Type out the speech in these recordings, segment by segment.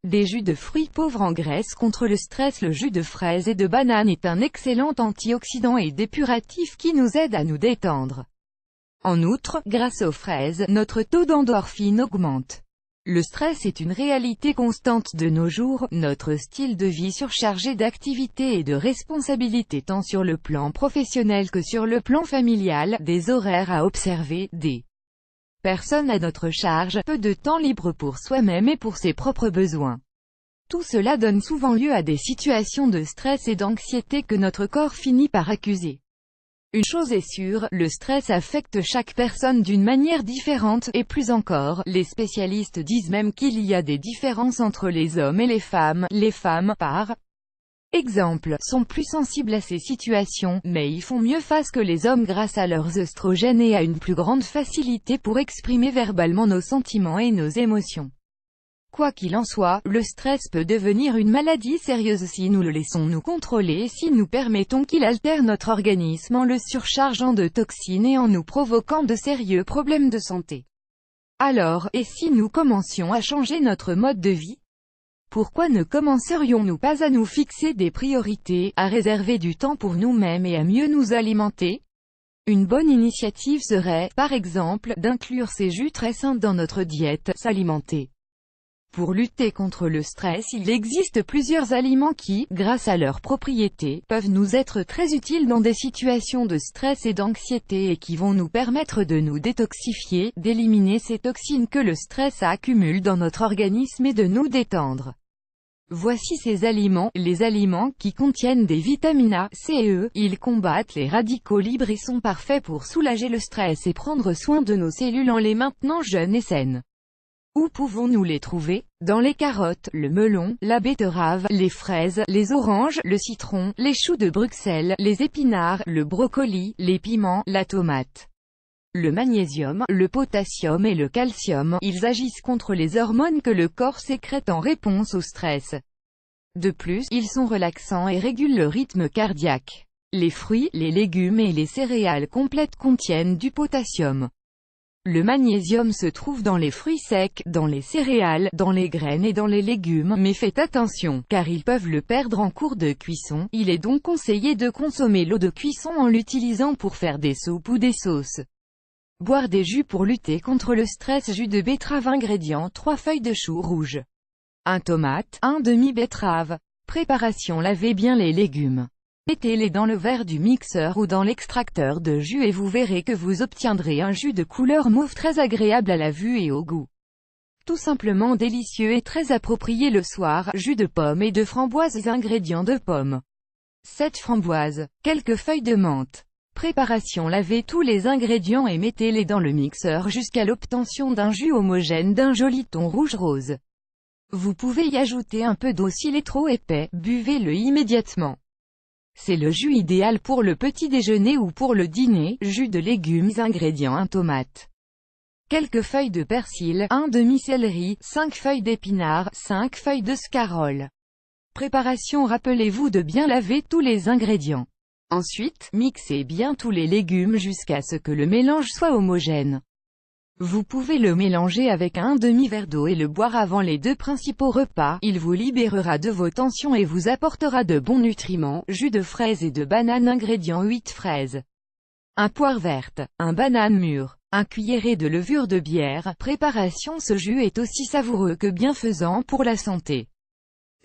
Des jus de fruits pauvres en graisse contre le stress. Le jus de fraise et de banane est un excellent antioxydant et dépuratif qui nous aide à nous détendre. En outre, grâce aux fraises, notre taux d'endorphine augmente. Le stress est une réalité constante de nos jours, notre style de vie surchargé d'activités et de responsabilités tant sur le plan professionnel que sur le plan familial, des horaires à observer, des personnes à notre charge, peu de temps libre pour soi-même et pour ses propres besoins. Tout cela donne souvent lieu à des situations de stress et d'anxiété que notre corps finit par accuser. Une chose est sûre, le stress affecte chaque personne d'une manière différente, et plus encore, les spécialistes disent même qu'il y a des différences entre les hommes et les femmes. Les femmes, par exemple, sont plus sensibles à ces situations, mais y font mieux face que les hommes grâce à leurs œstrogènes et à une plus grande facilité pour exprimer verbalement nos sentiments et nos émotions. Quoi qu'il en soit, le stress peut devenir une maladie sérieuse si nous le laissons nous contrôler et si nous permettons qu'il altère notre organisme en le surchargeant de toxines et en nous provoquant de sérieux problèmes de santé. Alors, et si nous commencions à changer notre mode de vie? Pourquoi ne commencerions-nous pas à nous fixer des priorités, à réserver du temps pour nous-mêmes et à mieux nous alimenter? Une bonne initiative serait, par exemple, d'inclure ces jus très sains dans notre diète, s'alimenter. Pour lutter contre le stress, il existe plusieurs aliments qui, grâce à leurs propriétés, peuvent nous être très utiles dans des situations de stress et d'anxiété et qui vont nous permettre de nous détoxifier, d'éliminer ces toxines que le stress accumule dans notre organisme et de nous détendre. Voici ces aliments, les aliments qui contiennent des vitamines A, C et E. Ils combattent les radicaux libres et sont parfaits pour soulager le stress et prendre soin de nos cellules en les maintenant jeunes et saines. Où pouvons-nous les trouver? Dans les carottes, le melon, la betterave, les fraises, les oranges, le citron, les choux de Bruxelles, les épinards, le brocoli, les piments, la tomate. Le magnésium, le potassium et le calcium, ils agissent contre les hormones que le corps sécrète en réponse au stress. De plus, ils sont relaxants et régulent le rythme cardiaque. Les fruits, les légumes et les céréales complètes contiennent du potassium. Le magnésium se trouve dans les fruits secs, dans les céréales, dans les graines et dans les légumes, mais faites attention, car ils peuvent le perdre en cours de cuisson. Il est donc conseillé de consommer l'eau de cuisson en l'utilisant pour faire des soupes ou des sauces. Boire des jus pour lutter contre le stress. Jus de betterave. Ingrédients: 3 feuilles de chou rouge, 1 tomate, 1 demi-betterave. Préparation: lavez bien les légumes. Mettez-les dans le verre du mixeur ou dans l'extracteur de jus et vous verrez que vous obtiendrez un jus de couleur mauve très agréable à la vue et au goût. Tout simplement délicieux et très approprié le soir. Jus de pomme et de framboises. Ingrédients: de pommes, 7 framboises, quelques feuilles de menthe. Préparation: lavez tous les ingrédients et mettez-les dans le mixeur jusqu'à l'obtention d'un jus homogène d'un joli ton rouge-rose. Vous pouvez y ajouter un peu d'eau s'il est trop épais, buvez-le immédiatement. C'est le jus idéal pour le petit déjeuner ou pour le dîner. Jus de légumes. Ingrédients: 1 tomate, quelques feuilles de persil, 1 demi-céleri, 5 feuilles d'épinards, 5 feuilles de scarole. Préparation: rappelez-vous de bien laver tous les ingrédients. Ensuite, mixez bien tous les légumes jusqu'à ce que le mélange soit homogène. Vous pouvez le mélanger avec un demi-verre d'eau et le boire avant les 2 principaux repas. Il vous libérera de vos tensions et vous apportera de bons nutriments. Jus de fraise et de banane. Ingrédients: 8 fraises, 1 poire verte, 1 banane mûre, 1 cuillerée de levure de bière. Préparation: ce jus est aussi savoureux que bienfaisant pour la santé.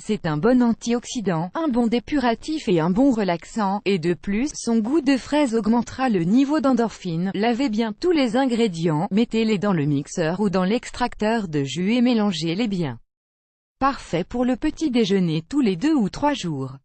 C'est un bon antioxydant, un bon dépuratif et un bon relaxant, et de plus, son goût de fraise augmentera le niveau d'endorphine. Lavez bien tous les ingrédients, mettez-les dans le mixeur ou dans l'extracteur de jus et mélangez-les bien. Parfait pour le petit déjeuner tous les 2 ou 3 jours.